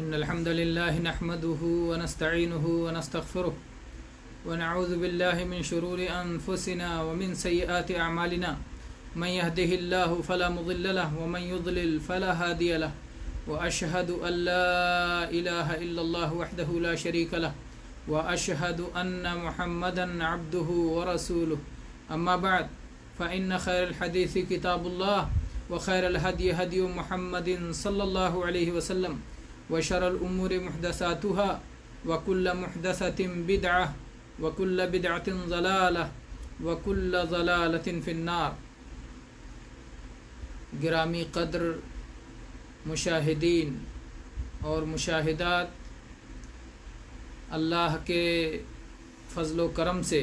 إن الحمد لله نحمده ونستعينه ونستغفره ونعوذ بالله من شرور أنفسنا ومن سيئات أعمالنا من يهده الله فلا مضل له ومن يضلل فلا هادي له وأشهد أن لا إله إلا الله وحده لا شريك له وأشهد أن محمدا عبده ورسوله أما بعد فإن خير الحديث كتاب الله وخير الهدي هدي محمد صلى الله عليه وسلم وشر الأمور محدثاتها وكل محدثة بدعة وكل بدعة ضلالة وكل ضلالة في النار. گرامی قدر مشاہدین اور مشاہدات، اللہ کے فضل و کرم سے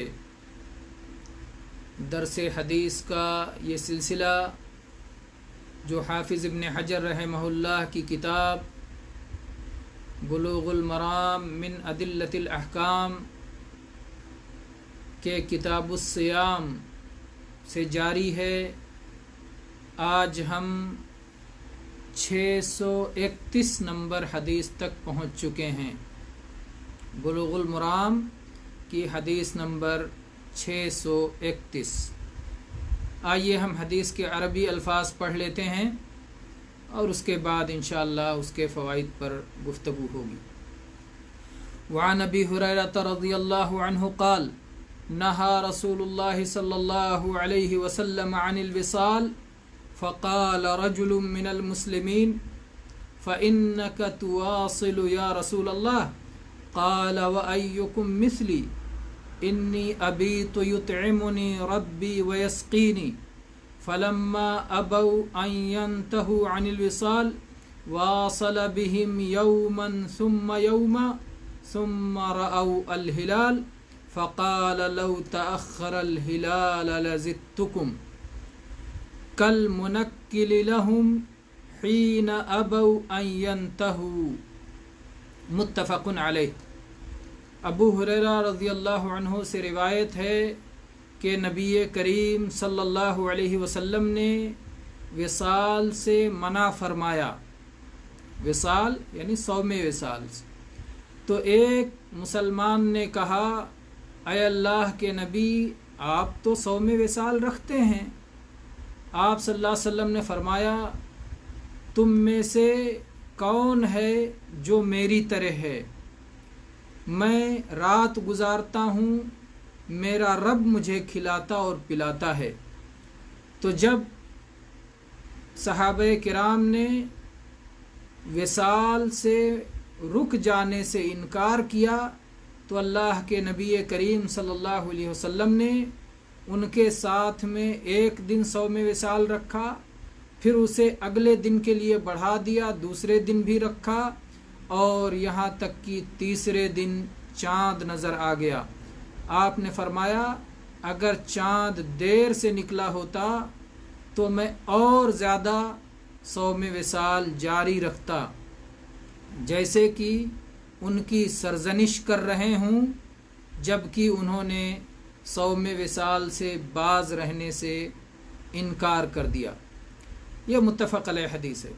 درس حدیث کا یہ سلسلہ جو حافظ ابن حجر رحمہ اللہ کی کتاب بلوغ المرام من ادلۃ الاحکام کے کتاب الصیام سے جاری ہے. آج ہم 631 نمبر حدیث تک پہنچ چکے ہیں. بلوغ المرام کی حدیث نمبر 631. آئیے ہم حدیث کے عربی الفاظ پڑھ لیتے ہیں اور اس کے بعد انشاءاللہ اس کے فوائد پر گفتگو ہوگی. وعن ابی ہریرہ رضی اللہ عنہ قال نہى رسول اللہ صلی اللہ علیہ وسلم عن الوصال فقال رجل من المسلمین فإنك تواصل یا رسول اللہ قال وأيكم مثلی انی ابیت یطعمنی ربی ویسقینی فلما ابوا ان ينتهوا عن الوصال واصل بهم يوما ثم يوما ثم رأوا الهلال فقال لو تأخر الهلال لزدتكم كالمنكل لهم حين ابوا ان ينتهوا. متفق علیہ. ابو ہریرہ رضی اللہ عنہ سے روایت ہے کہ نبی کریم صلی اللہ علیہ وسلم نے وصال سے منع فرمایا. وصال یعنی صوم وصال. تو ایک مسلمان نے کہا اے اللہ کے نبی آپ تو صوم وصال رکھتے ہیں. آپ صلی اللہ علیہ وسلم نے فرمایا تم میں سے کون ہے جو میری طرح ہے؟ میں رات گزارتا ہوں، میرا رب مجھے کھلاتا اور پلاتا ہے. تو جب صحابہ کرام نے وصال سے رک جانے سے انکار کیا تو اللہ کے نبی کریم صلی اللہ علیہ وسلم نے ان کے ساتھ میں ایک دن صوم وصال رکھا، پھر اسے اگلے دن کے لیے بڑھا دیا، دوسرے دن بھی رکھا اور یہاں تک کہ تیسرے دن چاند نظر آ گیا. آپ نے فرمایا اگر چاند دیر سے نکلا ہوتا تو میں اور زیادہ صوم وصال جاری رکھتا، جیسے کہ ان کی سرزنش کر رہے ہوں جبکہ انہوں نے صوم وصال سے باز رہنے سے انکار کر دیا. یہ متفق علیہ حدیث ہے.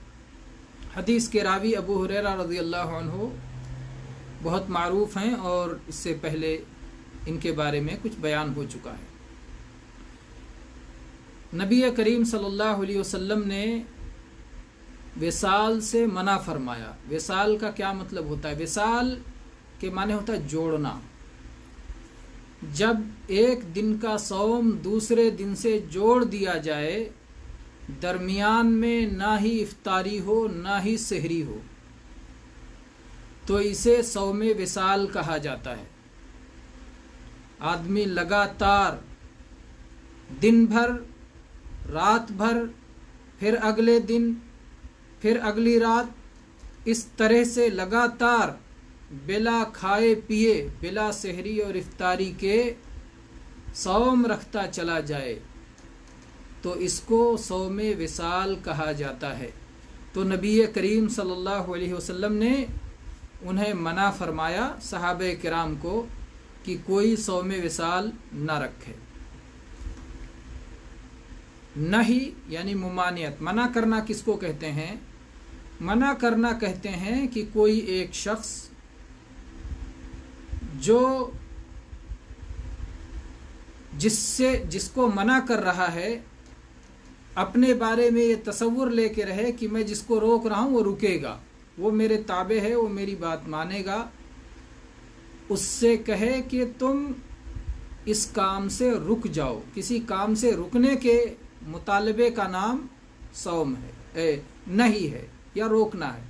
حدیث کے راوی ابو ہریرہ رضی اللہ عنہ بہت معروف ہیں اور اس سے پہلے ان کے بارے میں کچھ بیان ہو چکا ہے. نبی کریم صلی اللہ علیہ وسلم نے وصال سے منع فرمایا. وصال کا کیا مطلب ہوتا ہے؟ وصال کے معنی ہوتا ہے جوڑنا. جب ایک دن کا صوم دوسرے دن سے جوڑ دیا جائے، درمیان میں نہ ہی افطاری ہو نہ ہی سحری ہو، تو اسے صوم وصال کہا جاتا ہے. آدمی لگاتار دن بھر، رات بھر، پھر اگلے دن، پھر اگلی رات، اس طرح سے لگاتار بلا کھائے پیے، بلا سحری اور افطاری کے صوم رکھتا چلا جائے تو اس کو صوم وصال کہا جاتا ہے. تو نبی کریم صلی اللہ علیہ وسلم نے انہیں منع فرمایا صحابہ کرام کو کہ کوئی صوم وصال نہ رکھے. نہی یعنی ممانعت. منع کرنا کس کو کہتے ہیں؟ منع کرنا کہتے ہیں کہ کوئی ایک شخص جو جس کو منع کر رہا ہے اپنے بارے میں یہ تصور لے کے رہے کہ میں جس کو روک رہا ہوں وہ رکے گا، وہ میرے تابع ہے، وہ میری بات مانے گا، اس سے کہے کہ تم اس کام سے رک جاؤ۔ کسی کام سے رکنے کے مطالبے کا نام صوم ہے، نہیں ہے یا روکنا ہے۔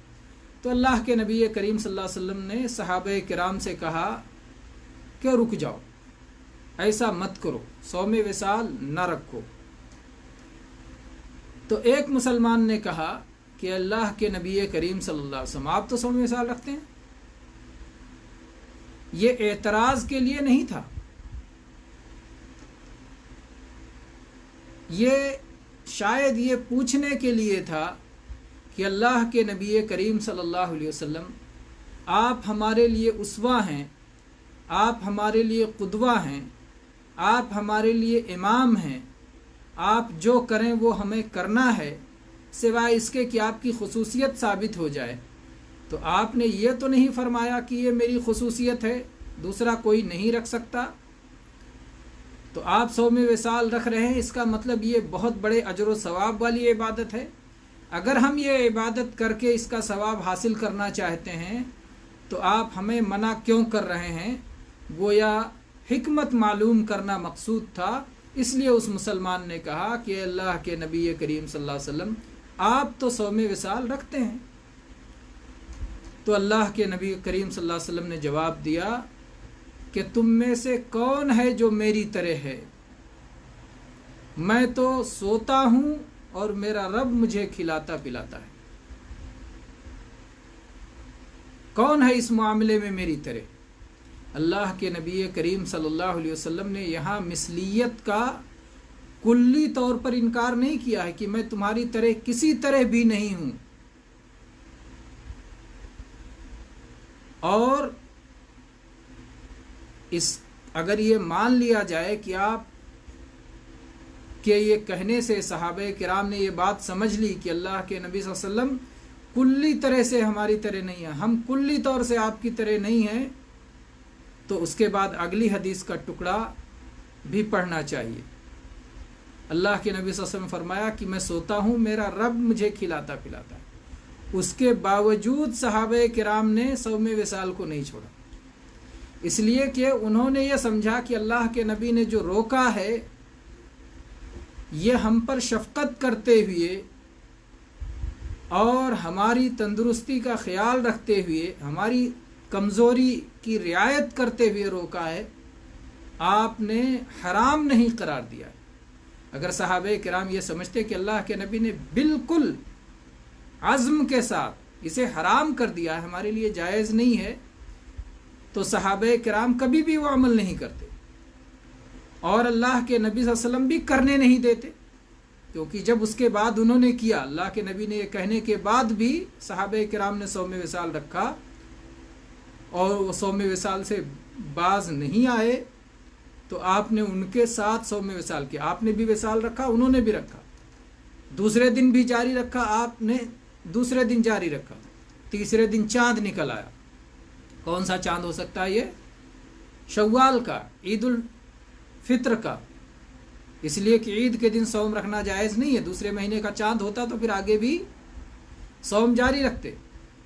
تو اللہ کے نبی کریم صلی اللہ علیہ وسلم نے صحابہ کرام سے کہا کہ رک جاؤ، ایسا مت کرو، صوم وصال نہ رکھو۔ تو ایک مسلمان نے کہا کہ اللہ کے نبی کریم صلی اللہ علیہ وسلم آپ تو صوم وصال رکھتے ہیں۔ یہ اعتراض کے لیے نہیں تھا، یہ شاید یہ پوچھنے کے لیے تھا کہ اللہ کے نبی کریم صلی اللہ علیہ وسلم آپ ہمارے لیے اسوہ ہیں، آپ ہمارے لیے قدوہ ہیں، آپ ہمارے لیے امام ہیں، آپ جو کریں وہ ہمیں کرنا ہے، سوائے اس کے کہ آپ کی خصوصیت ثابت ہو جائے۔ تو آپ نے یہ تو نہیں فرمایا کہ یہ میری خصوصیت ہے، دوسرا کوئی نہیں رکھ سکتا، تو آپ صوم وصال رکھ رہے ہیں، اس کا مطلب یہ بہت بڑے اجر و ثواب والی عبادت ہے۔ اگر ہم یہ عبادت کر کے اس کا ثواب حاصل کرنا چاہتے ہیں تو آپ ہمیں منع کیوں کر رہے ہیں؟ گویا حکمت معلوم کرنا مقصود تھا، اس لیے اس مسلمان نے کہا کہ اللہ کے نبی کریم صلی اللہ علیہ وسلم آپ تو صوم وصال رکھتے ہیں۔ تو اللہ کے نبی کریم صلی اللہ علیہ وسلم نے جواب دیا کہ تم میں سے کون ہے جو میری طرح ہے؟ میں تو سوتا ہوں اور میرا رب مجھے کھلاتا پلاتا ہے۔ کون ہے اس معاملے میں میری طرح؟ اللہ کے نبی کریم صلی اللہ علیہ وسلم نے یہاں مثلیت کا کلی طور پر انکار نہیں کیا ہے کہ میں تمہاری طرح کسی طرح بھی نہیں ہوں، اور اگر یہ مان لیا جائے کہ آپ کے یہ کہنے سے صحابہ کرام نے یہ بات سمجھ لی کہ اللہ کے نبی صلی اللہ علیہ وسلم کلی طرح سے ہماری طرح نہیں ہیں، ہم کلی طور سے آپ کی طرح نہیں ہیں، تو اس کے بعد اگلی حدیث کا ٹکڑا بھی پڑھنا چاہیے۔ اللہ کے نبی صلی اللہ علیہ وسلم نے فرمایا کہ میں سوتا ہوں، میرا رب مجھے کھلاتا پلاتا ہے۔ اس کے باوجود صحابہ کرام نے صوم وصال کو نہیں چھوڑا، اس لیے کہ انہوں نے یہ سمجھا کہ اللہ کے نبی نے جو روکا ہے یہ ہم پر شفقت کرتے ہوئے اور ہماری تندرستی کا خیال رکھتے ہوئے، ہماری کمزوری کی رعایت کرتے ہوئے روکا ہے، آپ نے حرام نہیں قرار دیا ہے۔ اگر صحابہ کرام یہ سمجھتے کہ اللہ کے نبی نے بالکل عزم کے ساتھ اسے حرام کر دیا ہے، ہمارے لیے جائز نہیں ہے، تو صحابہ کرام کبھی بھی وہ عمل نہیں کرتے، اور اللہ کے نبی صلی اللہ علیہ وسلم بھی کرنے نہیں دیتے، کیونکہ جب اس کے بعد انہوں نے کیا، اللہ کے نبی نے یہ کہنے کے بعد بھی صحابہ کرام نے صوم وصال رکھا اور وہ صوم وصال سے باز نہیں آئے، تو آپ نے ان کے ساتھ صوم وصال کیا، آپ نے بھی وصال رکھا، انہوں نے بھی رکھا، دوسرے دن بھی جاری رکھا، آپ نے دوسرے دن جاری رکھا، تیسرے دن چاند نکل آیا۔ کون سا چاند ہو سکتا ہے؟ یہ شوال کا، عید الفطر کا، اس لیے کہ عید کے دن صوم رکھنا جائز نہیں ہے، دوسرے مہینے کا چاند ہوتا تو پھر آگے بھی صوم جاری رکھتے،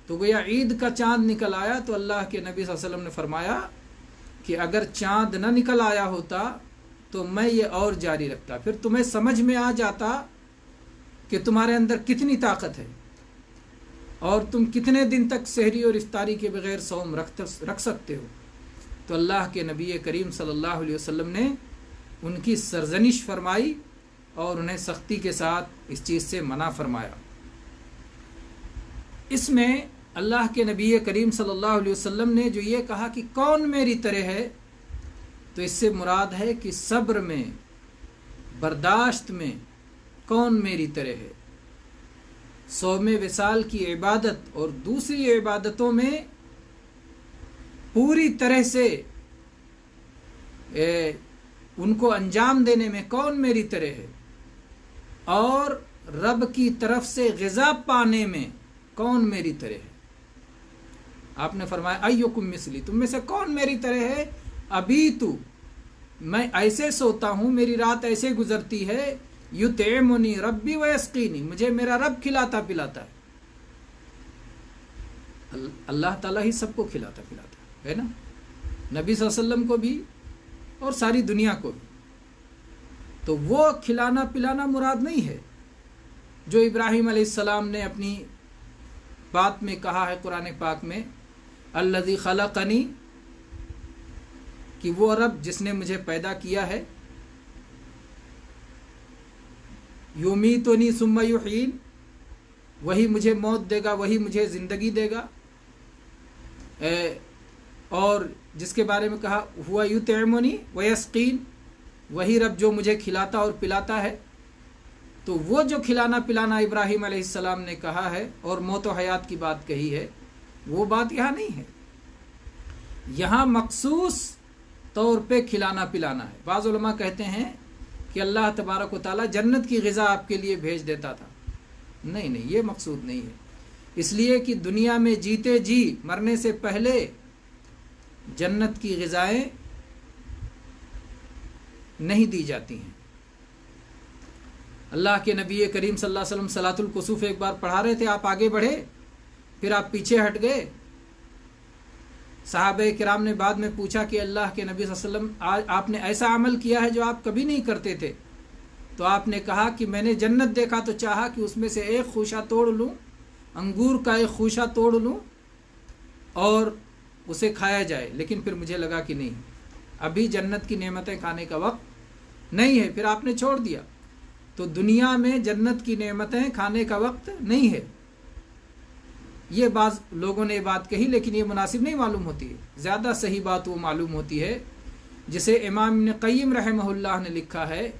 تو گویا عید کا چاند نکل آیا، تو اللہ کے نبی صلی اللہ علیہ وسلم نے فرمایا کہ اگر چاند نہ نکل آیا ہوتا تو میں یہ اور جاری رکھتا، پھر تمہیں سمجھ میں آ جاتا کہ تمہارے اندر کتنی طاقت ہے اور تم کتنے دن تک سحری اور افطاری کے بغیر صوم رکھ سکتے ہو۔ تو اللہ کے نبی کریم صلی اللہ علیہ وسلم نے ان کی سرزنش فرمائی اور انہیں سختی کے ساتھ اس چیز سے منع فرمایا۔ اس میں اللہ کے نبی کریم صلی اللہ علیہ وسلم نے جو یہ کہا کہ کون میری طرح ہے، تو اس سے مراد ہے کہ صبر میں، برداشت میں کون میری طرح ہے۔ صوم وصال کی عبادت اور دوسری عبادتوں میں پوری طرح سے ان کو انجام دینے میں کون میری طرح ہے، اور رب کی طرف سے غذا پانے میں کون میری طرح ہے؟ آپ نے فرمایا ایکم مثلی، تم میں سے کون میری طرح ہے؟ ابھی تو میں ایسے سوتا ہوں، میری رات ایسے گزرتی ہے، یطعمنی ربی ویسقینی، مجھے میرا رب کھلاتا پلاتا ہے۔ اللہ تعالیٰ ہی سب کو کھلاتا پلاتا ہے نا، نبی صلی اللہ علیہ وسلم کو بھی اور ساری دنیا کو بھی۔ تو وہ کھلانا پلانا مراد نہیں ہے جو ابراہیم علیہ السلام نے اپنی بات میں کہا ہے قرآن پاک میں، الذی خلقنی، کہ وہ رب جس نے مجھے پیدا کیا ہے، یمیتنی ثم یحیین، وہی مجھے موت دے گا، وہی مجھے زندگی دے گا، اور جس کے بارے میں کہا ہوا یطعمنی ویسقین، وہی رب جو مجھے کھلاتا اور پلاتا ہے۔ تو وہ جو کھلانا پلانا ابراہیم علیہ السلام نے کہا ہے اور موت و حیات کی بات کہی ہے، وہ بات یہاں نہیں ہے۔ یہاں مخصوص طور پہ کھلانا پلانا ہے۔ بعض علماء کہتے ہیں کہ اللہ تبارک و تعالیٰ جنت کی غذا آپ کے لیے بھیج دیتا تھا۔ نہیں، یہ مقصود نہیں ہے، اس لیے کہ دنیا میں جیتے جی مرنے سے پہلے جنت کی غذائیں نہیں دی جاتی ہیں۔ اللہ کے نبی کریم صلی اللہ علیہ وسلم صلاۃ الکسوف ایک بار پڑھا رہے تھے، آپ آگے بڑھے، پھر آپ پیچھے ہٹ گئے۔ صحابہ کرام نے بعد میں پوچھا کہ اللہ کے نبی صلی اللہ علیہ وسلم آپ نے ایسا عمل کیا ہے جو آپ کبھی نہیں کرتے تھے؟ تو آپ نے کہا کہ میں نے جنت دیکھا تو چاہا کہ اس میں سے ایک خوشہ توڑ لوں، انگور کا ایک خوشہ توڑ لوں اور اسے کھایا جائے، لیکن پھر مجھے لگا کہ نہیں، ابھی جنت کی نعمتیں کھانے کا وقت نہیں ہے، پھر آپ نے چھوڑ دیا۔ تو دنیا میں جنت کی نعمتیں کھانے کا وقت نہیں ہے۔ یہ بعض لوگوں نے یہ بات کہی، لیکن یہ مناسب نہیں معلوم ہوتی ہے۔ زیادہ صحیح بات وہ معلوم ہوتی ہے جسے امام ابن قیم رحمہ اللہ نے لکھا ہے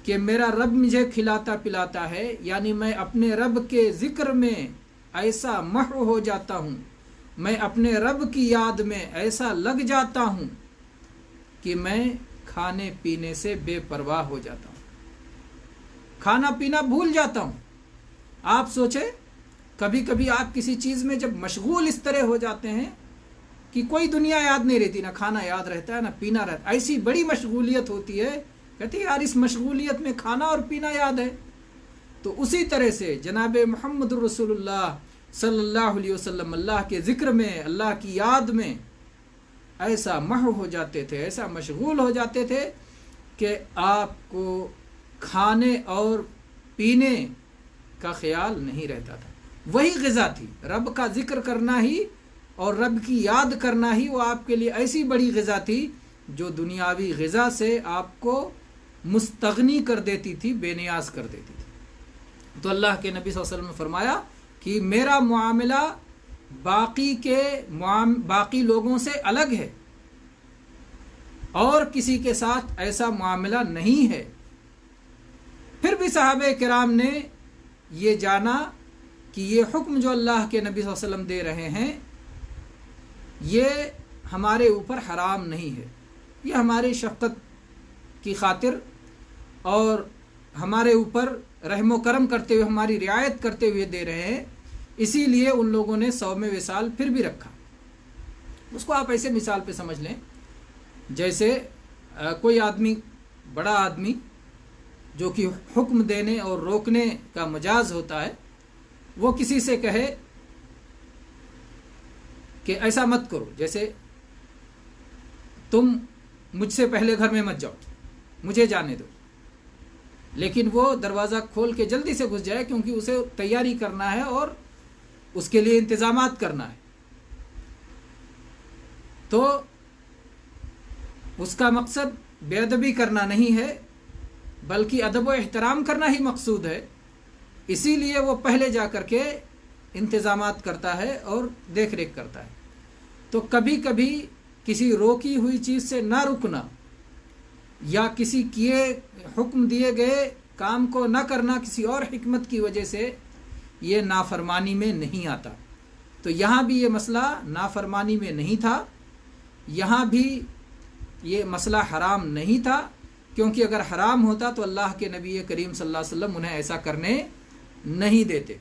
کہ میرا رب مجھے کھلاتا پلاتا ہے، یعنی میں اپنے رب کے ذکر میں ایسا محو ہو جاتا ہوں، میں اپنے رب کی یاد میں ایسا لگ جاتا ہوں کہ میں کھانے پینے سے بے پرواہ ہو جاتا ہوں، کھانا پینا بھول جاتا ہوں۔ آپ سوچیں، کبھی کبھی آپ کسی چیز میں جب مشغول اس طرح ہو جاتے ہیں کہ کوئی دنیا یاد نہیں رہتی، نہ کھانا یاد رہتا ہے نہ پینا رہتا، ایسی بڑی مشغولیت ہوتی ہے، کہتے ہیں یار اس مشغولیت میں کھانا اور پینا یاد ہے۔ تو اسی طرح سے جناب محمد رسول اللہ صلی اللہ علیہ وسلم اللہ کے ذکر میں، اللہ کی یاد میں ایسا محو ہو جاتے تھے، ایسا مشغول ہو جاتے تھے کہ آپ کو کھانے اور پینے کا خیال نہیں رہتا تھا۔ وہی غذا تھی، رب کا ذکر کرنا ہی اور رب کی یاد کرنا ہی وہ آپ کے لیے ایسی بڑی غذا تھی جو دنیاوی غذا سے آپ کو مستغنی کر دیتی تھی، بے نیاز کر دیتی تھی۔ تو اللہ کے نبی صلی اللہ علیہ وسلم نے فرمایا کہ میرا معاملہ باقی لوگوں سے الگ ہے، اور کسی کے ساتھ ایسا معاملہ نہیں ہے۔ پھر بھی صحابہ کرام نے یہ جانا کہ یہ حکم جو اللہ کے نبی صلی اللہ علیہ وسلم دے رہے ہیں یہ ہمارے اوپر حرام نہیں ہے، یہ ہماری شفقت کی خاطر اور ہمارے اوپر رحم و کرم کرتے ہوئے، ہماری رعایت کرتے ہوئے دے رہے ہیں، اسی لیے ان لوگوں نے صوم وصال پھر بھی رکھا۔ اس کو آپ ایسے مثال پہ سمجھ لیں، جیسے کوئی آدمی، بڑا آدمی جو کہ حکم دینے اور روکنے کا مجاز ہوتا ہے، وہ کسی سے کہے کہ ایسا مت کرو، جیسے تم مجھ سے پہلے گھر میں مت جاؤ، مجھے جانے دو، لیکن وہ دروازہ کھول کے جلدی سے گھس جائے کیونکہ اسے تیاری کرنا ہے اور اس کے لیے انتظامات کرنا ہے۔ تو اس کا مقصد بے ادبی کرنا نہیں ہے، بلکہ ادب و احترام کرنا ہی مقصود ہے، اسی لیے وہ پہلے جا کر کے انتظامات کرتا ہے اور دیکھ ریکھ کرتا ہے۔ تو کبھی کبھی کسی روکی ہوئی چیز سے نہ رکنا یا کسی حکم دیے گئے کام کو نہ کرنا کسی اور حکمت کی وجہ سے یہ نافرمانی میں نہیں آتا۔ تو یہاں بھی یہ مسئلہ نافرمانی میں نہیں تھا، یہاں بھی یہ مسئلہ حرام نہیں تھا، کیونکہ اگر حرام ہوتا تو اللہ کے نبی کریم صلی اللہ علیہ وسلم انہیں ایسا کرنے نہیں دیتے۔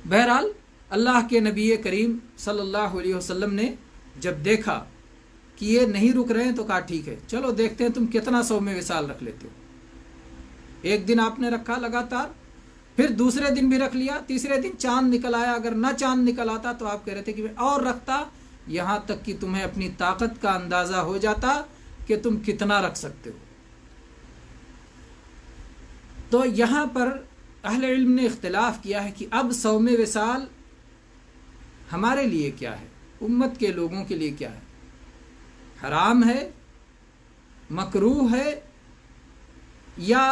بہرحال اللہ کے نبی کریم صلی اللہ علیہ وسلم نے جب دیکھا کہ یہ نہیں رک رہے ہیں تو کہا ٹھیک ہے چلو دیکھتے ہیں تم کتنا صوم وصال رکھ لیتے ہو۔ ایک دن آپ نے رکھا لگاتار، پھر دوسرے دن بھی رکھ لیا، تیسرے دن چاند نکل آیا، اگر نہ چاند نکل آتا تو آپ کہہ رہے تھے کہ میں اور رکھتا، یہاں تک کہ تمہیں اپنی طاقت کا اندازہ ہو جاتا کہ تم کتنا رکھ سکتے ہو۔ تو یہاں پر اہل علم نے اختلاف کیا ہے کہ اب صوم وصال ہمارے لیے کیا ہے، امت کے لوگوں کے لیے کیا ہے، حرام ہے، مکروہ ہے یا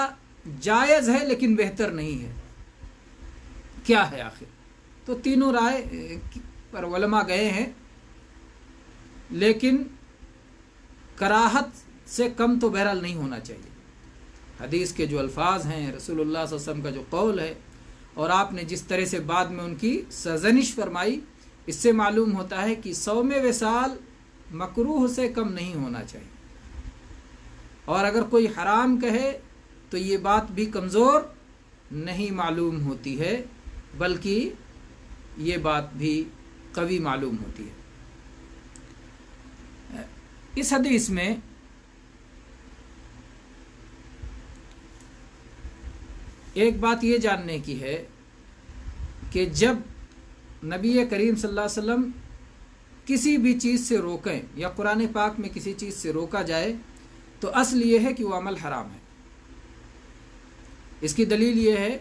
جائز ہے لیکن بہتر نہیں ہے، کیا ہے آخر؟ تو تینوں رائے پر علماء گئے ہیں، لیکن کراہت سے کم تو بہرحال نہیں ہونا چاہیے۔ حدیث کے جو الفاظ ہیں، رسول اللہ صلی اللہ علیہ وسلم کا جو قول ہے، اور آپ نے جس طرح سے بعد میں ان کی سرزنش فرمائی، اس سے معلوم ہوتا ہے کہ صوم وصال مکروہ سے کم نہیں ہونا چاہیے۔ اور اگر کوئی حرام کہے تو یہ بات بھی کمزور نہیں معلوم ہوتی ہے، بلکہ یہ بات بھی قوی معلوم ہوتی ہے۔ اس حدیث میں ایک بات یہ جاننے کی ہے کہ جب نبی کریم صلی اللہ علیہ وسلم کسی بھی چیز سے روکیں یا قرآن پاک میں کسی چیز سے روکا جائے تو اصل یہ ہے کہ وہ عمل حرام ہے۔ اس کی دلیل یہ ہے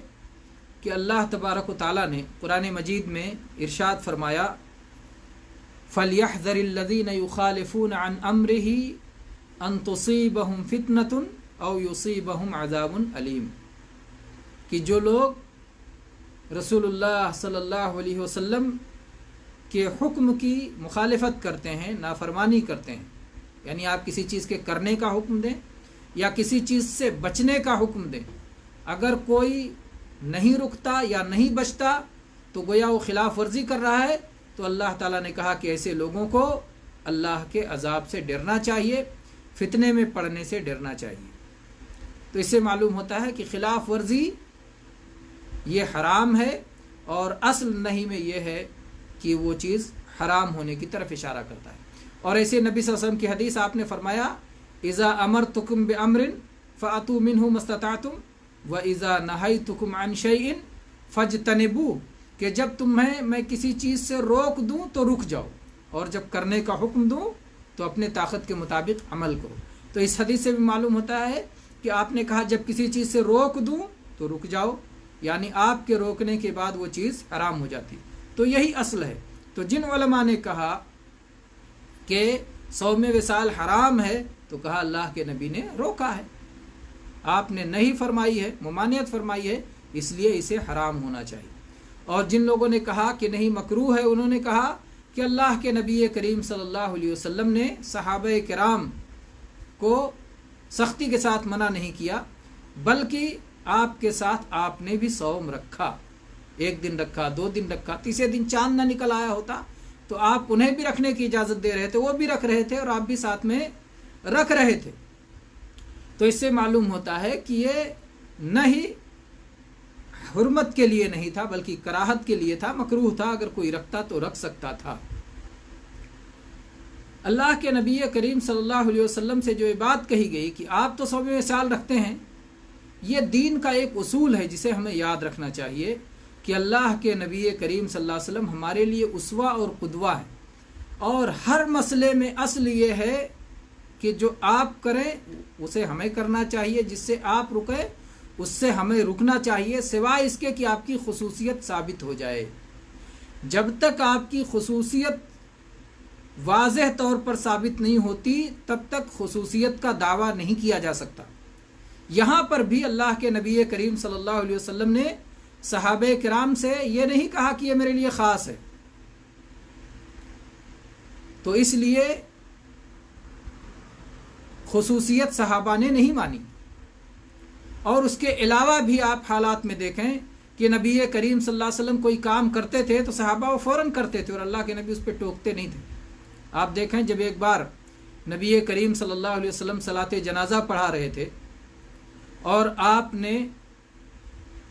کہ اللہ تبارک و تعالیٰ نے قرآن مجید میں ارشاد فرمایا فَلْيَحْذَرِ الَّذِينَ يُخَالِفُونَ عَنْ أَمْرِهِ أَن تُصِيبَهُمْ فِتْنَةٌ أَوْ يُصِيبَهُمْ عَذَابٌ أَلِيمٌ، کہ جو لوگ رسول اللہ صلی اللہ علیہ وسلم کے حکم کی مخالفت کرتے ہیں، نافرمانی کرتے ہیں، یعنی آپ کسی چیز کے کرنے کا حکم دیں یا کسی چیز سے بچنے کا حکم دیں، اگر کوئی نہیں رکتا یا نہیں بچتا تو گویا وہ خلاف ورزی کر رہا ہے، تو اللہ تعالیٰ نے کہا کہ ایسے لوگوں کو اللہ کے عذاب سے ڈرنا چاہیے، فتنے میں پڑنے سے ڈرنا چاہیے۔ تو اس سے معلوم ہوتا ہے کہ خلاف ورزی یہ حرام ہے، اور اصل نہیں میں یہ ہے کہ وہ چیز حرام ہونے کی طرف اشارہ کرتا ہے۔ اور ایسے نبی صلی اللہ علیہ وسلم کی حدیث آپ نے فرمایا اذا امرتکم بامر فاتوا منہ ما استطعتم واذا نہیتکم عن شیء فاجتنبوہ، کہ جب تمہیں میں کسی چیز سے روک دوں تو رک جاؤ، اور جب کرنے کا حکم دوں تو اپنے طاقت کے مطابق عمل کرو۔ تو اس حدیث سے بھی معلوم ہوتا ہے کہ آپ نے کہا جب کسی چیز سے روک دوں تو رک جاؤ، یعنی آپ کے روکنے کے بعد وہ چیز حرام ہو جاتی، تو یہی اصل ہے۔ تو جن علماء نے کہا کہ صوم وصال حرام ہے تو کہا اللہ کے نبی نے روکا ہے، آپ نے نہیں فرمائی ہے، ممانعت فرمائی ہے، اس لیے اسے حرام ہونا چاہیے۔ اور جن لوگوں نے کہا کہ نہیں مکروہ ہے، انہوں نے کہا کہ اللہ کے نبی کریم صلی اللہ علیہ وسلم نے صحابہ کرام کو سختی کے ساتھ منع نہیں کیا، بلکہ آپ کے ساتھ آپ نے بھی صوم رکھا، ایک دن رکھا، 2 دن رکھا، تیسرے دن چاند نہ نکل آیا ہوتا تو آپ انہیں بھی رکھنے کی اجازت دے رہے تھے، وہ بھی رکھ رہے تھے اور آپ بھی ساتھ میں رکھ رہے تھے۔ تو اس سے معلوم ہوتا ہے کہ یہ نہ ہی حرمت کے لیے نہیں تھا بلکہ کراہت کے لیے تھا، مکروہ تھا، اگر کوئی رکھتا تو رکھ سکتا تھا۔ اللہ کے نبی کریم صلی اللہ علیہ وسلم سے جو یہ بات کہی گئی کہ آپ تو صوم وصال رکھتے ہیں، یہ دین کا ایک اصول ہے جسے ہمیں یاد رکھنا چاہیے کہ اللہ کے نبی کریم صلی اللہ علیہ وسلم ہمارے لیے اسوہ اور قدوہ ہے، اور ہر مسئلے میں اصل یہ ہے کہ جو آپ کریں اسے ہمیں کرنا چاہیے، جس سے آپ رکیں اس سے ہمیں رکنا چاہیے، سوائے اس کے کہ آپ کی خصوصیت ثابت ہو جائے۔ جب تک آپ کی خصوصیت واضح طور پر ثابت نہیں ہوتی تب تک خصوصیت کا دعویٰ نہیں کیا جا سکتا۔ یہاں پر بھی اللہ کے نبی کریم صلی اللہ علیہ وسلم نے صحابہ کرام سے یہ نہیں کہا کہ یہ میرے لیے خاص ہے، تو اس لیے خصوصیت صحابہ نے نہیں مانی۔ اور اس کے علاوہ بھی آپ حالات میں دیکھیں کہ نبی کریم صلی اللہ علیہ وسلم کوئی کام کرتے تھے تو صحابہ وہ فوراً کرتے تھے اور اللہ کے نبی اس پہ ٹوکتے نہیں تھے۔ آپ دیکھیں جب ایک بار نبی کریم صلی اللہ علیہ وسلم صلاۃ جنازہ پڑھا رہے تھے اور آپ نے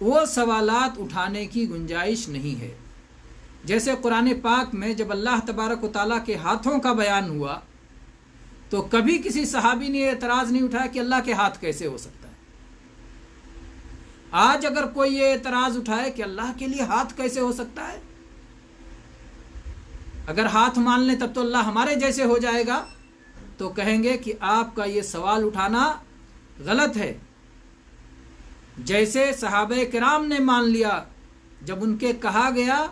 وہ سوالات اٹھانے کی گنجائش نہیں ہے۔ جیسے قرآن پاک میں جب اللہ تبارک و تعالیٰ کے ہاتھوں کا بیان ہوا تو کبھی کسی صحابی نے اعتراض نہیں اٹھایا کہ اللہ کے ہاتھ کیسے ہو سکتا ہے۔ آج اگر کوئی یہ اعتراض اٹھائے کہ اللہ کے لیے ہاتھ کیسے ہو سکتا ہے، اگر ہاتھ مان لیں تب تو اللہ ہمارے جیسے ہو جائے گا، تو کہیں گے کہ آپ کا یہ سوال اٹھانا غلط ہے۔ جیسے صحابہ کرام نے مان لیا جب ان کے کہا گیا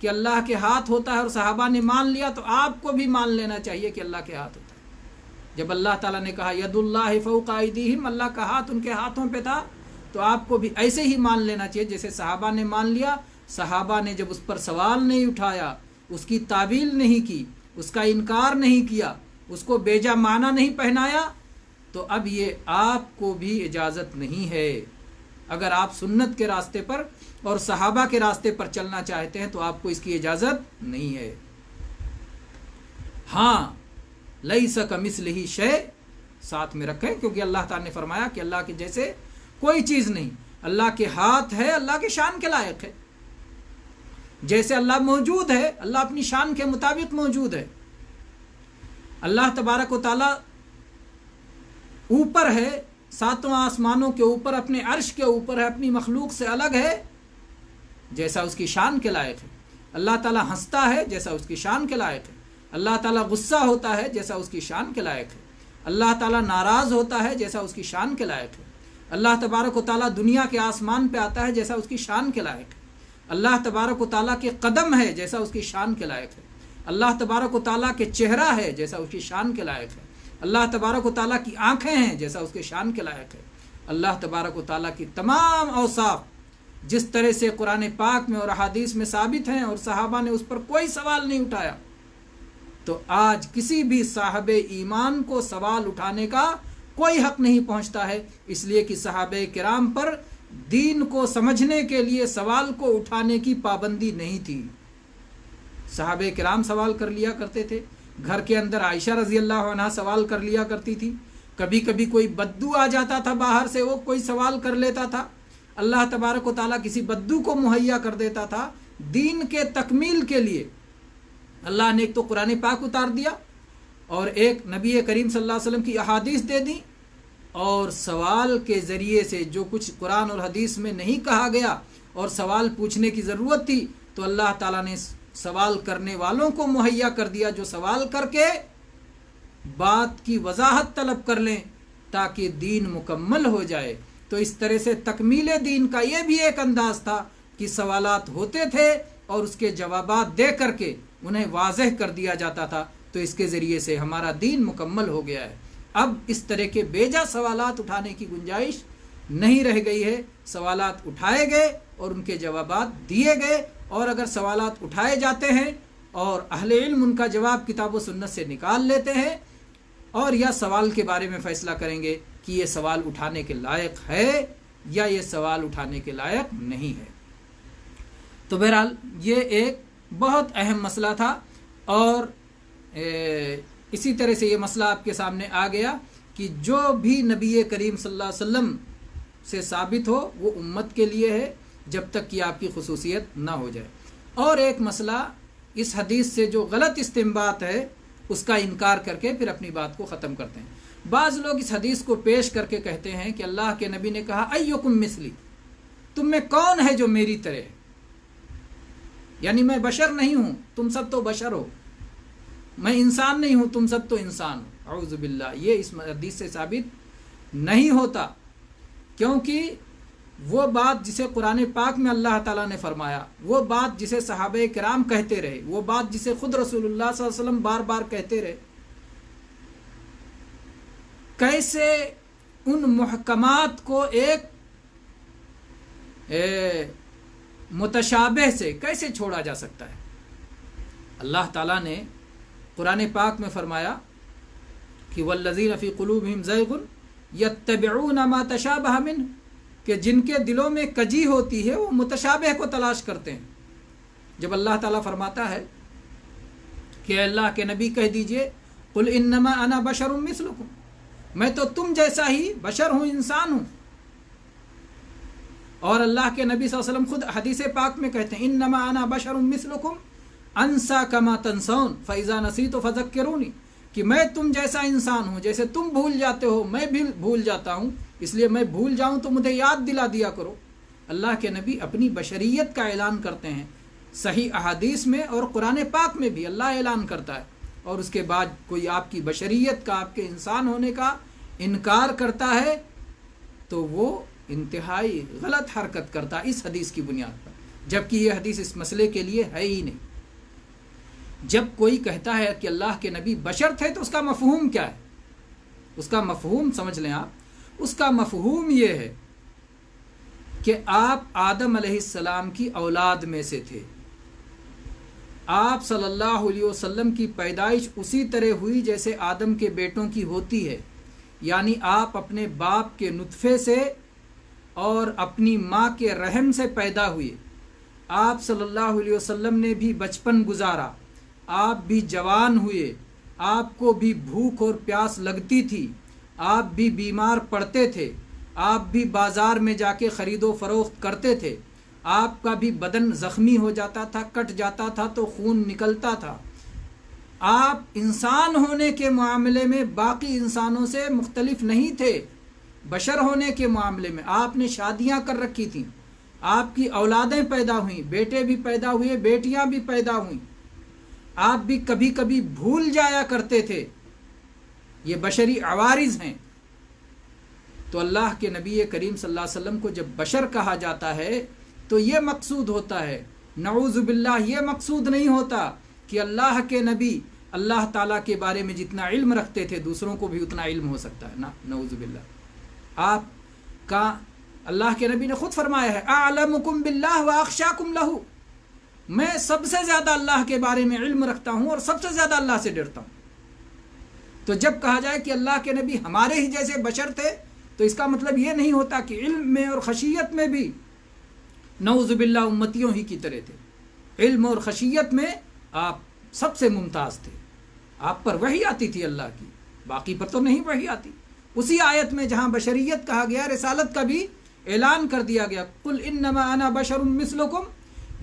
کہ اللہ کے ہاتھ ہوتا ہے اور صحابہ نے مان لیا، تو آپ کو بھی مان لینا چاہیے کہ اللہ کے ہاتھ ہوتا ہے۔ جب اللہ تعالیٰ نے کہا ید اللہ فوق ایدیہم، اللہ کا ہاتھ ان کے ہاتھوں پہ تھا، تو آپ کو بھی ایسے ہی مان لینا چاہیے جیسے صحابہ نے مان لیا۔ صحابہ نے جب اس پر سوال نہیں اٹھایا، اس کی تعویل نہیں کی، اس کا انکار نہیں کیا، اس کو بیجا معنی نہیں پہنایا، تو اب یہ آپ کو بھی اجازت نہیں ہے۔ اگر آپ سنت کے راستے پر اور صحابہ کے راستے پر چلنا چاہتے ہیں تو آپ کو اس کی اجازت نہیں ہے۔ ہاں لیس کمثلہ شیء ساتھ میں رکھیں، کیونکہ اللہ تعالیٰ نے فرمایا کہ اللہ کے جیسے کوئی چیز نہیں۔ اللہ کے ہاتھ ہے، اللہ کے شان کے لائق ہے۔ جیسے اللہ موجود ہے، اللہ اپنی شان کے مطابق موجود ہے۔ اللہ تبارک و تعالیٰ اوپر ہے، ساتوں آسمانوں کے اوپر، اپنے عرش کے اوپر ہے، اپنی مخلوق سے الگ ہے، جیسا اس کی شان کے لائق ہے۔ اللہ تعالیٰ ہنستا ہے جیسا اس کی شان کے لائق ہے۔ اللہ تعالیٰ غصہ ہوتا ہے جیسا اس کی شان کے لائق ہے۔ اللہ تعالیٰ ناراض ہوتا ہے جیسا اس کی شان کے لائق ہے۔ اللہ تبارک و تعالیٰ دنیا کے آسمان پہ آتا ہے جیسا اس کی شان کے لائق ہے۔ اللہ تبارک و تعالیٰ کے قدم ہے جیسا اس کی شان کے لائق ہے۔ اللہ تبارک و تعالیٰ کے چہرہ ہے جیسا اس کی شان کے لائق ہے۔ اللہ تبارک و تعالیٰ کی آنکھیں ہیں جیسا اس کے شان کے لائق ہے۔ اللہ تبارک و تعالیٰ کی تمام اوصاف جس طرح سے قرآن پاک میں اور احادیث میں ثابت ہیں اور صحابہ نے اس پر کوئی سوال نہیں اٹھایا، تو آج کسی بھی صاحب ایمان کو سوال اٹھانے کا کوئی حق نہیں پہنچتا ہے، اس لیے کہ صحابہ کرام پر دین کو سمجھنے کے لیے سوال کو اٹھانے کی پابندی نہیں تھی۔ صحابہ کرام سوال کر لیا کرتے تھے، گھر کے اندر عائشہ رضی اللہ عنہا سوال کر لیا کرتی تھی، کبھی کبھی کوئی بدو آ جاتا تھا باہر سے، وہ کوئی سوال کر لیتا تھا، اللہ تبارک و تعالیٰ کسی بدو کو مہیا کر دیتا تھا۔ دین کے تکمیل کے لیے اللہ نے ایک تو قرآن پاک اتار دیا اور ایک نبی کریم صلی اللہ علیہ وسلم کی احادیث دے دی، اور سوال کے ذریعے سے جو کچھ قرآن اور حدیث میں نہیں کہا گیا اور سوال پوچھنے کی ضرورت تھی تو اللہ تعالیٰ نے سوال کرنے والوں کو مہیا کر دیا جو سوال کر کے بات کی وضاحت طلب کر لیں تاکہ دین مکمل ہو جائے۔ تو اس طرح سے تکمیل دین کا یہ بھی ایک انداز تھا کہ سوالات ہوتے تھے اور اس کے جوابات دے کر کے انہیں واضح کر دیا جاتا تھا، تو اس کے ذریعے سے ہمارا دین مکمل ہو گیا ہے۔ اب اس طرح کے بیجا سوالات اٹھانے کی گنجائش نہیں رہ گئی ہے۔ سوالات اٹھائے گئے اور ان کے جوابات دیے گئے، اور اگر سوالات اٹھائے جاتے ہیں اور اہل علم ان کا جواب کتاب و سنت سے نکال لیتے ہیں اور یا سوال کے بارے میں فیصلہ کریں گے کہ یہ سوال اٹھانے کے لائق ہے یا یہ سوال اٹھانے کے لائق نہیں ہے۔ تو بہرحال یہ ایک بہت اہم مسئلہ تھا، اور اسی طرح سے یہ مسئلہ آپ کے سامنے آ گیا کہ جو بھی نبی کریم صلی اللہ علیہ وسلم سے ثابت ہو وہ امت کے لیے ہے جب تک کہ آپ کی خصوصیت نہ ہو جائے۔ اور ایک مسئلہ اس حدیث سے جو غلط استنباط ہے اس کا انکار کر کے پھر اپنی بات کو ختم کرتے ہیں۔ بعض لوگ اس حدیث کو پیش کر کے کہتے ہیں کہ اللہ کے نبی نے کہا ایکم مثلی، تم میں کون ہے جو میری طرح ہے، یعنی میں بشر نہیں ہوں، تم سب تو بشر ہو، میں انسان نہیں ہوں، تم سب تو انسان ہو۔ اعوذ باللہ، یہ اس حدیث سے ثابت نہیں ہوتا، کیونکہ وہ بات جسے قرآن پاک میں اللہ تعالیٰ نے فرمایا، وہ بات جسے صحابہ کرام کہتے رہے، وہ بات جسے خود رسول اللہ صلی اللہ علیہ وسلم بار بار کہتے رہے، کیسے ان محکمات کو ایک متشابہ سے کیسے چھوڑا جا سکتا ہے؟ اللہ تعالیٰ نے قرآن پاک میں فرمایا کہ والذین فی قلوبہم زیغ یتبعون ما تشابہ منہ، کہ جن کے دلوں میں کجی ہوتی ہے وہ متشابہ کو تلاش کرتے ہیں۔ جب اللہ تعالیٰ فرماتا ہے کہ اللہ کے نبی کہہ دیجئے قل انما انا بشر مثلکم، میں تو تم جیسا ہی بشر ہوں، انسان ہوں، اور اللہ کے نبی صلی اللہ علیہ وسلم خود حدیث پاک میں کہتے ہیں انما انا بشر مثلکم انسا کما تنسون فاذا نسیت فذکرونی، کہ میں تم جیسا انسان ہوں، جیسے تم بھول جاتے ہو میں بھی بھول جاتا ہوں، اس لیے میں بھول جاؤں تو مجھے یاد دلا دیا کرو۔ اللہ کے نبی اپنی بشریت کا اعلان کرتے ہیں صحیح احادیث میں اور قرآن پاک میں بھی اللہ اعلان کرتا ہے، اور اس کے بعد کوئی آپ کی بشریت کا، آپ کے انسان ہونے کا انکار کرتا ہے تو وہ انتہائی غلط حرکت کرتا ہے اس حدیث کی بنیاد پر، جبکہ یہ حدیث اس مسئلے کے لیے ہے ہی نہیں۔ جب کوئی کہتا ہے کہ اللہ کے نبی بشر تھے تو اس کا مفہوم کیا ہے؟ اس کا مفہوم سمجھ لیں آپ، اس کا مفہوم یہ ہے کہ آپ آدم علیہ السلام کی اولاد میں سے تھے، آپ صلی اللہ علیہ وسلم کی پیدائش اسی طرح ہوئی جیسے آدم کے بیٹوں کی ہوتی ہے، یعنی آپ اپنے باپ کے نطفے سے اور اپنی ماں کے رحم سے پیدا ہوئے۔ آپ صلی اللہ علیہ وسلم نے بھی بچپن گزارا، آپ بھی جوان ہوئے، آپ کو بھی بھوک اور پیاس لگتی تھی، آپ بھی بیمار پڑتے تھے، آپ بھی بازار میں جا کے خرید و فروخت کرتے تھے، آپ کا بھی بدن زخمی ہو جاتا تھا، کٹ جاتا تھا تو خون نکلتا تھا۔ آپ انسان ہونے کے معاملے میں باقی انسانوں سے مختلف نہیں تھے، بشر ہونے کے معاملے میں آپ نے شادیاں کر رکھی تھیں، آپ کی اولادیں پیدا ہوئیں، بیٹے بھی پیدا ہوئے، بیٹیاں بھی پیدا ہوئیں، آپ بھی کبھی کبھی بھول جایا کرتے تھے، یہ بشری عوارض ہیں۔ تو اللہ کے نبی کریم صلی اللہ علیہ وسلم کو جب بشر کہا جاتا ہے تو یہ مقصود ہوتا ہے، نعوذ باللہ یہ مقصود نہیں ہوتا کہ اللہ کے نبی اللہ تعالیٰ کے بارے میں جتنا علم رکھتے تھے دوسروں کو بھی اتنا علم ہو سکتا ہے، نعوذ باللہ۔ آپ کا اللہ کے نبی نے خود فرمایا ہے اعلمکم باللہ واخشاکم لہ، میں سب سے زیادہ اللہ کے بارے میں علم رکھتا ہوں اور سب سے زیادہ اللہ سے ڈرتا ہوں۔ تو جب کہا جائے کہ اللہ کے نبی ہمارے ہی جیسے بشر تھے تو اس کا مطلب یہ نہیں ہوتا کہ علم میں اور خشیت میں بھی نعوذ باللہ امتیوں ہی کی طرح تھے۔ علم اور خشیت میں آپ سب سے ممتاز تھے، آپ پر وحی آتی تھی اللہ کی، باقی پر تو نہیں وحی آتی۔ اسی آیت میں جہاں بشریت کہا گیا رسالت کا بھی اعلان کر دیا گیا، قل انما انا بشر مثلکم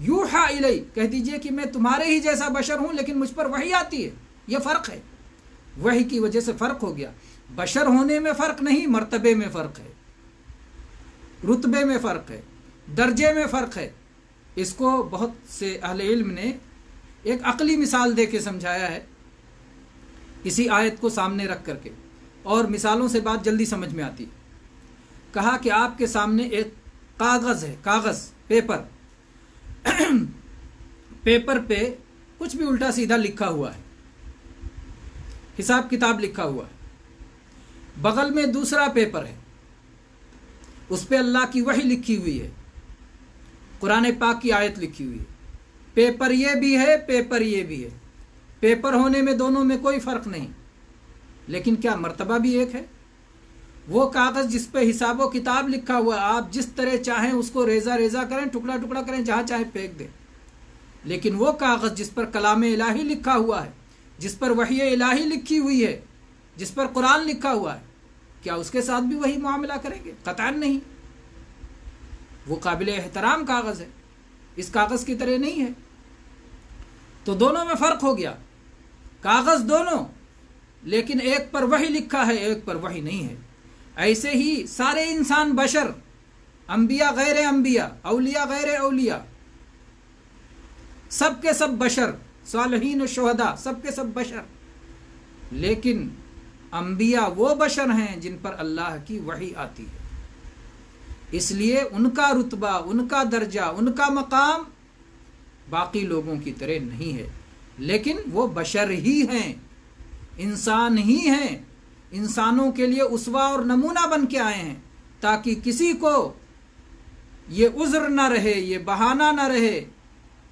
یوحا الی، کہہ دیجئے کہ میں تمہارے ہی جیسا بشر ہوں لیکن مجھ پر وحی آتی ہے۔ یہ فرق ہے، وحی کی وجہ سے فرق ہو گیا۔ بشر ہونے میں فرق نہیں، مرتبے میں فرق ہے، رتبے میں فرق ہے، درجے میں فرق ہے۔ اس کو بہت سے اہل علم نے ایک عقلی مثال دے کے سمجھایا ہے، اسی آیت کو سامنے رکھ کر کے، اور مثالوں سے بات جلدی سمجھ میں آتی ہے۔ کہا کہ آپ کے سامنے ایک کاغذ ہے، کاغذ، پیپر، پیپر پہ کچھ بھی الٹا سیدھا لکھا ہوا ہے، حساب کتاب لکھا ہوا ہے۔ بغل میں دوسرا پیپر ہے، اس پہ اللہ کی وحی لکھی ہوئی ہے، قرآن پاک کی آیت لکھی ہوئی ہے۔ پیپر یہ بھی ہے، پیپر یہ بھی ہے، پیپر ہونے میں دونوں میں کوئی فرق نہیں، لیکن کیا مرتبہ بھی ایک ہے؟ وہ کاغذ جس پہ حساب و کتاب لکھا ہوا ہے، آپ جس طرح چاہیں اس کو ریزہ ریزہ کریں، ٹکڑا ٹکڑا کریں، جہاں چاہیں پھینک دیں، لیکن وہ کاغذ جس پر کلام الہی لکھا ہوا ہے، جس پر وحی الہی لکھی ہوئی ہے، جس پر قرآن لکھا ہوا ہے، کیا اس کے ساتھ بھی وہی معاملہ کریں گے؟ قطعاً نہیں۔ وہ قابل احترام کاغذ ہے، اس کاغذ کی طرح نہیں ہے۔ تو دونوں میں فرق ہو گیا، کاغذ دونوں، لیکن ایک پر وحی لکھا ہے، ایک پر وحی نہیں ہے۔ ایسے ہی سارے انسان بشر، انبیاء غیر انبیاء، اولیاء غیر اولیاء، سب کے سب بشر، صالحین و شہداء سب کے سب بشر، لیکن انبیاء وہ بشر ہیں جن پر اللہ کی وحی آتی ہے، اس لیے ان کا رتبہ، ان کا درجہ، ان کا مقام باقی لوگوں کی طرح نہیں ہے، لیکن وہ بشر ہی ہیں، انسان ہی ہیں، انسانوں کے لیے اسوہ اور نمونہ بن کے آئے ہیں، تاکہ کسی کو یہ عذر نہ رہے، یہ بہانہ نہ رہے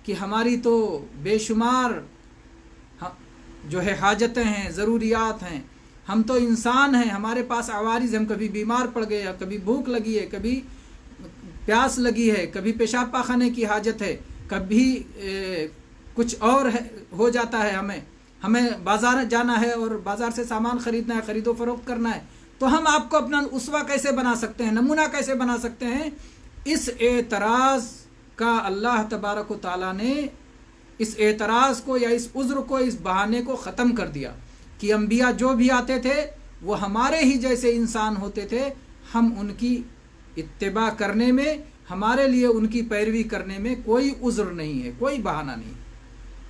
کہ ہماری تو بے شمار جو ہے حاجتیں ہیں، ضروریات ہیں، ہم تو انسان ہیں، ہمارے پاس عوارض، ہم کبھی بیمار پڑ گئے، کبھی بھوک لگی ہے، کبھی پیاس لگی ہے، کبھی پیشاب پاخانے کی حاجت ہے، کبھی کچھ اور ہو جاتا ہے، ہمیں بازار جانا ہے اور بازار سے سامان خریدنا ہے، خرید و فروخت کرنا ہے، تو ہم آپ کو اپنا اسوہ کیسے بنا سکتے ہیں، نمونہ کیسے بنا سکتے ہیں اس اعتراض کا اللہ تبارک و تعالیٰ نے اس اعتراض کو یا اس عذر کو، اس بہانے کو ختم کر دیا کہ انبیاء جو بھی آتے تھے وہ ہمارے ہی جیسے انسان ہوتے تھے، ہم ان کی اتباع کرنے میں، ہمارے لیے ان کی پیروی کرنے میں کوئی عذر نہیں ہے، کوئی بہانہ نہیں۔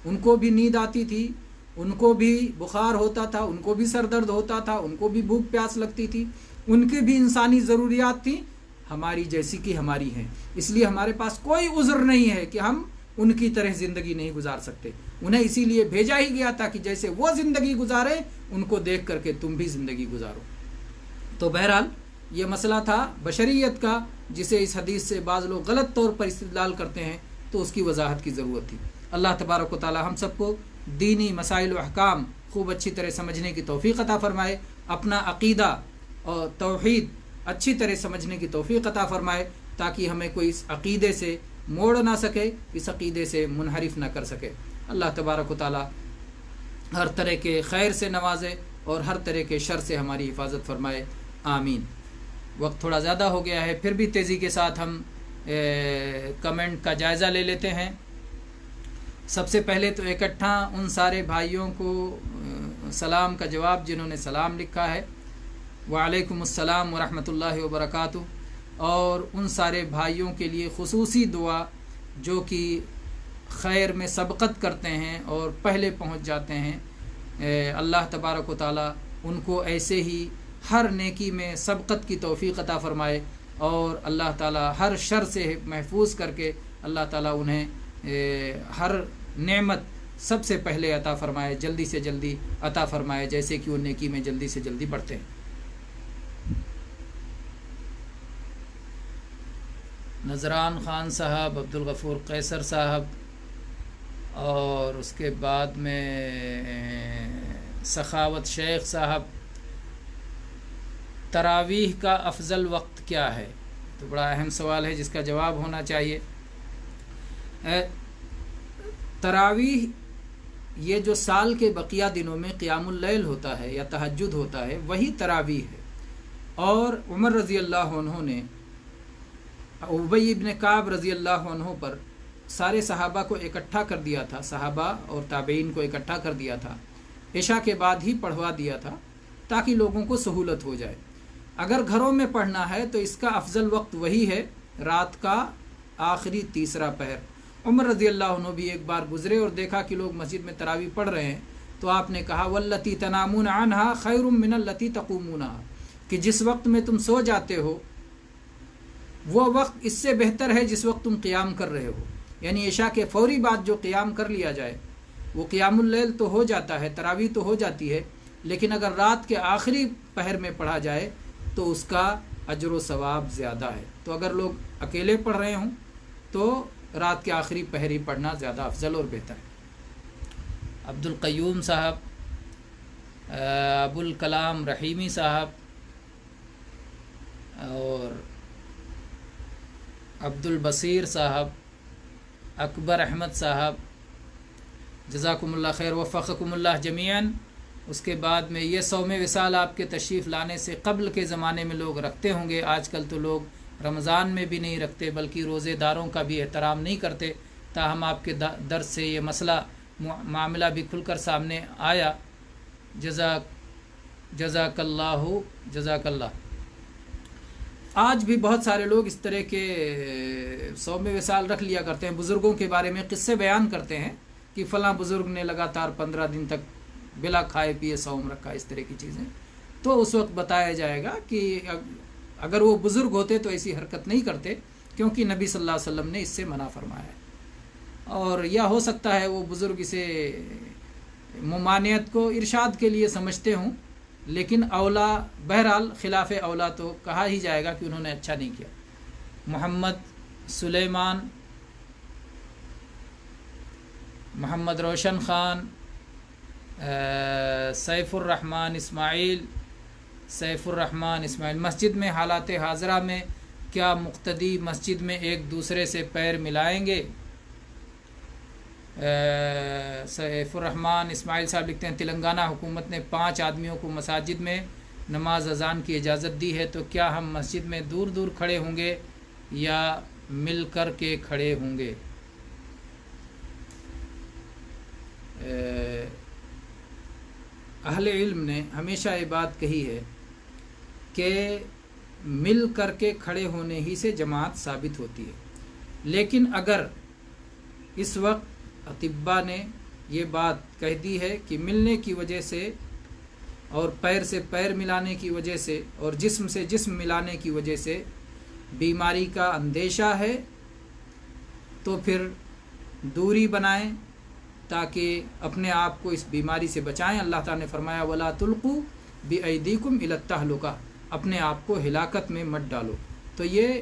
ان کو بھی نیند آتی تھی، ان کو بھی بخار ہوتا تھا، ان کو بھی سر درد ہوتا تھا، ان کو بھی بھوک پیاس لگتی تھی، ان کی بھی انسانی ضروریات تھیں ہماری جیسی کہ ہماری ہیں۔ اس لیے ہمارے پاس کوئی عذر نہیں ہے کہ ہم ان کی طرح زندگی نہیں گزار سکتے۔ انہیں اسی لیے بھیجا ہی گیا تھا کہ جیسے وہ زندگی گزارے ان کو دیکھ کر کے تم بھی زندگی گزارو۔ تو بہرحال یہ مسئلہ تھا بشریت کا، جسے اس حدیث سے بعض لوگ غلط طور پر استدلال کرتے ہیں، تو اس کی وضاحت کی ضرورت تھی۔ اللہ تبارک و تعالی ہم سب کو دینی مسائل و احکام خوب اچھی طرح سمجھنے کی توفیق عطا فرمائے، اپنا عقیدہ اور توحید اچھی طرح سمجھنے کی توفیق عطا فرمائے، تاکہ ہمیں کوئی اس عقیدے سے موڑ نہ سکے، اس عقیدے سے منحرف نہ کر سکے۔ اللہ تبارک و تعالی ہر طرح کے خیر سے نوازے اور ہر طرح کے شر سے ہماری حفاظت فرمائے، آمین۔ وقت تھوڑا زیادہ ہو گیا ہے، پھر بھی تیزی کے ساتھ ہم کمنٹ کا جائزہ لے لیتے ہیں۔ سب سے پہلے تو اکٹھا ان سارے بھائیوں کو سلام کا جواب جنہوں نے سلام لکھا ہے، وعلیکم السلام ورحمۃ اللہ وبرکاتہ، اور ان سارے بھائیوں کے لیے خصوصی دعا جو کہ خیر میں سبقت کرتے ہیں اور پہلے پہنچ جاتے ہیں۔ اللہ تبارک و تعالی ان کو ایسے ہی ہر نیکی میں سبقت کی توفیق عطا فرمائے، اور اللہ تعالی ہر شر سے محفوظ کر کے اللہ تعالی انہیں ہر نعمت سب سے پہلے عطا فرمائے، جلدی سے جلدی عطا فرمائے، جیسے کہ وہ نیکی میں جلدی سے جلدی بڑھتے ہیں۔ نذران خان صاحب، عبدالغفور قیصر صاحب، اور اس کے بعد میں سخاوت شیخ صاحب، تراویح کا افضل وقت کیا ہے؟ تو بڑا اہم سوال ہے جس کا جواب ہونا چاہیے۔ تراویح یہ جو سال کے بقیہ دنوں میں قیام اللیل ہوتا ہے یا تہجد ہوتا ہے، وہی تراویح ہے۔ اور عمر رضی اللہ عنہ نے ابی ابن کعب رضی اللہ عنہ پر سارے صحابہ کو اکٹھا کر دیا تھا، صحابہ اور تابعین کو اکٹھا کر دیا تھا، عشاء کے بعد ہی پڑھوا دیا تھا تاکہ لوگوں کو سہولت ہو جائے۔ اگر گھروں میں پڑھنا ہے تو اس کا افضل وقت وہی ہے، رات کا آخری تیسرا پہر۔ عمر رضی اللہ عنہ بھی ایک بار گزرے اور دیکھا کہ لوگ مسجد میں تراویح پڑھ رہے ہیں، تو آپ نے کہا واللتی تنامون عنہا خیر من اللتی تقومونہا، کہ جس وقت میں تم سو جاتے ہو وہ وقت اس سے بہتر ہے جس وقت تم قیام کر رہے ہو۔ یعنی عشاء کے فوری بعد جو قیام کر لیا جائے وہ قیام اللیل تو ہو جاتا ہے، تراویح تو ہو جاتی ہے، لیکن اگر رات کے آخری پہر میں پڑھا جائے تو اس کا اجر و ثواب زیادہ ہے۔ تو اگر لوگ اکیلے پڑھ رہے ہوں تو رات کے آخری پہر ہی پڑھنا زیادہ افضل اور بہتر ہے۔ عبد القیوم صاحب، ابو الکلام رحیمی صاحب، اور عبد البصیر صاحب، اکبر احمد صاحب، جزاکم اللہ خیر، وفقکم اللہ جمیعاً۔ اس کے بعد میں یہ صوم وصال آپ کے تشریف لانے سے قبل کے زمانے میں لوگ رکھتے ہوں گے، آج کل تو لوگ رمضان میں بھی نہیں رکھتے بلکہ روزے داروں کا بھی احترام نہیں کرتے، تاہم آپ کے درس سے یہ مسئلہ معاملہ بھی کھل کر سامنے آیا۔ جزاک اللہ۔ آج بھی بہت سارے لوگ اس طرح کے صوم وصال رکھ لیا کرتے ہیں، بزرگوں کے بارے میں قصے بیان کرتے ہیں کہ فلاں بزرگ نے لگاتار 15 دن تک بلا کھائے پیے صوم رکھا، اس طرح کی چیزیں۔ تو اس وقت بتایا جائے گا کہ اگر وہ بزرگ ہوتے تو ایسی حرکت نہیں کرتے، کیونکہ نبی صلی اللہ علیہ وسلم نے اس سے منع فرمایا ہے۔ اور یا ہو سکتا ہے وہ بزرگ اسے ممانعت کو ارشاد کے لیے سمجھتے ہوں، لیکن اولا بہرحال خلاف اولا تو کہا ہی جائے گا کہ انہوں نے اچھا نہیں کیا۔ محمد سلیمان، محمد روشن خان، سیف الرحمن اسماعیل، مسجد میں حالات حاضرہ میں کیا مقتدی مسجد میں ایک دوسرے سے پیر ملائیں گے؟ سیف الرحمن اسماعیل صاحب لکھتے ہیں تلنگانہ حکومت نے 5 آدمیوں کو مساجد میں نماز اذان کی اجازت دی ہے، تو کیا ہم مسجد میں دور دور کھڑے ہوں گے یا مل کر کے کھڑے ہوں گے؟ اہل علم نے ہمیشہ یہ بات کہی ہے کہ مل کر کے کھڑے ہونے ہی سے جماعت ثابت ہوتی ہے، لیکن اگر اس وقت اطباء نے یہ بات کہہ دی ہے کہ ملنے کی وجہ سے اور پیر سے پیر ملانے کی وجہ سے اور جسم سے جسم ملانے کی وجہ سے بیماری کا اندیشہ ہے، تو پھر دوری بنائیں تاکہ اپنے آپ کو اس بیماری سے بچائیں۔ اللہ تعالیٰ نے فرمایا وَلَا تُلْقُوا بِأَيْدِيكُمْ إِلَى التَّهْلُكَةِ، اپنے آپ کو ہلاکت میں مت ڈالو۔ تو یہ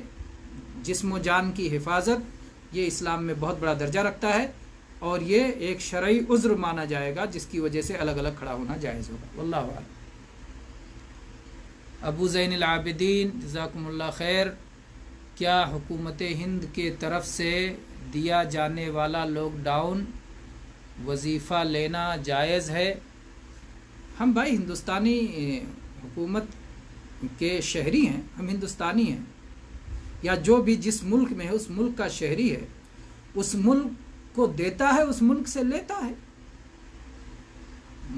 جسم و جان کی حفاظت یہ اسلام میں بہت بڑا درجہ رکھتا ہے، اور یہ ایک شرعی عذر مانا جائے گا جس کی وجہ سے الگ الگ کھڑا ہونا جائز ہوگا۔ واللہ اعلم۔ ابو زین العابدین جزاکم اللہ خیر، کیا حکومت ہند کے طرف سے دیا جانے والا لاک ڈاؤن وظیفہ لینا جائز ہے؟ ہم بھائی ہندوستانی حکومت کے شہری ہیں، ہم ہندوستانی ہیں، یا جو بھی جس ملک میں ہے اس ملک کا شہری ہے، اس ملک کو دیتا ہے، اس ملک سے لیتا ہے۔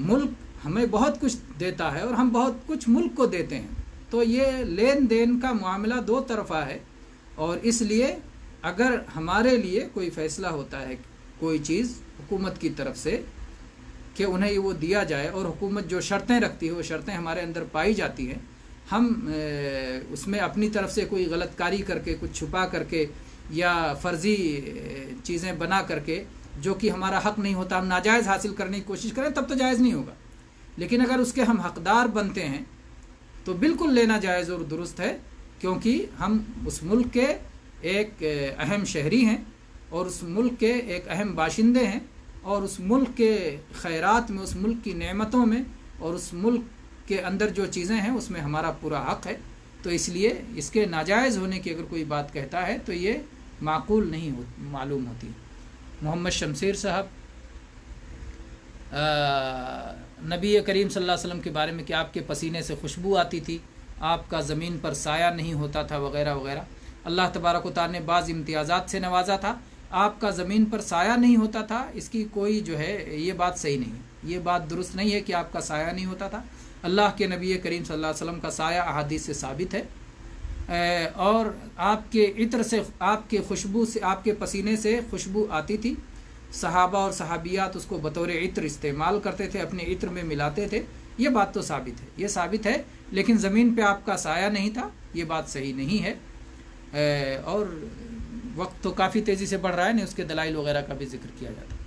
ملک ہمیں بہت کچھ دیتا ہے اور ہم بہت کچھ ملک کو دیتے ہیں، تو یہ لین دین کا معاملہ دو طرفہ ہے، اور اس لیے اگر ہمارے لیے کوئی فیصلہ ہوتا ہے کوئی چیز حکومت کی طرف سے کہ انہیں وہ دیا جائے، اور حکومت جو شرطیں رکھتی ہے وہ شرطیں ہمارے اندر پائی جاتی ہیں، ہم اس میں اپنی طرف سے کوئی غلط کاری کر کے، کچھ چھپا کر کے یا فرضی چیزیں بنا کر کے جو کہ ہمارا حق نہیں ہوتا ہم ناجائز حاصل کرنے کی کوشش کریں، تب تو جائز نہیں ہوگا۔ لیکن اگر اس کے ہم حقدار بنتے ہیں تو بالکل لینا جائز اور درست ہے، کیونکہ ہم اس ملک کے ایک اہم شہری ہیں، اور اس ملک کے ایک اہم باشندے ہیں، اور اس ملک کے خیرات میں، اس ملک کی نعمتوں میں، اور اس ملک کے اندر جو چیزیں ہیں اس میں ہمارا پورا حق ہے۔ تو اس لیے اس کے ناجائز ہونے کی اگر کوئی بات کہتا ہے تو یہ معقول نہیں معلوم ہوتی۔ محمد شمشیر صاحب، نبی کریم صلی اللہ علیہ وسلم کے بارے میں کہ آپ کے پسینے سے خوشبو آتی تھی، آپ کا زمین پر سایہ نہیں ہوتا تھا، وغیرہ وغیرہ۔ اللہ تبارک و تعالیٰ نے بعض امتیازات سے نوازا تھا، آپ کا زمین پر سایہ نہیں ہوتا تھا، اس کی کوئی جو ہے یہ بات صحیح نہیں ہے، یہ بات درست نہیں ہے کہ آپ کا سایہ نہیں ہوتا تھا۔ اللہ کے نبی کریم صلی اللہ علیہ وسلم کا سایہ احادیث سے ثابت ہے، اور آپ کے عطر سے، آپ کے خوشبو سے، آپ کے پسینے سے خوشبو آتی تھی، صحابہ اور صحابیات اس کو بطور عطر استعمال کرتے تھے، اپنے عطر میں ملاتے تھے، یہ بات تو ثابت ہے، یہ ثابت ہے۔ لیکن زمین پہ آپ کا سایہ نہیں تھا، یہ بات صحیح نہیں ہے، اور وقت تو کافی تیزی سے بڑھ رہا ہے، نہیں اس کے دلائل وغیرہ کا بھی ذکر کیا جاتا ہے۔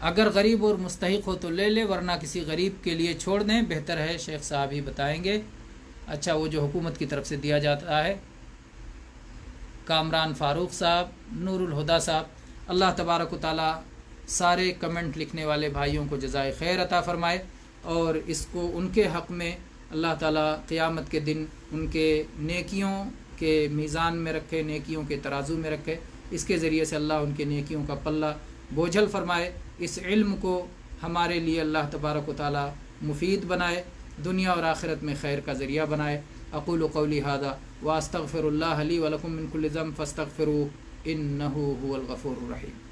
اگر غریب اور مستحق ہو تو لے لے، ورنہ کسی غریب کے لیے چھوڑ دیں، بہتر ہے، شیخ صاحب ہی بتائیں گے۔ اچھا، وہ جو حکومت کی طرف سے دیا جاتا ہے۔ کامران فاروق صاحب، نور الہدا صاحب، اللہ تبارک و تعالیٰ سارے کمنٹ لکھنے والے بھائیوں کو جزائے خیر عطا فرمائے، اور اس کو ان کے حق میں اللہ تعالیٰ قیامت کے دن ان کے نیکیوں کے میزان میں رکھے، نیکیوں کے ترازو میں رکھے، اس کے ذریعے سے اللہ ان کے نیکیوں کا پلہ بوجھل فرمائے، اس علم کو ہمارے لیے اللہ تبارک و تعالیٰ مفید بنائے، دنیا اور آخرت میں خیر کا ذریعہ بنائے۔ اقول قولی ھذا واستغفر اللہ لی ولکم من کل ذنب فاستغفروہ انہ ھو الغفور الرحیم۔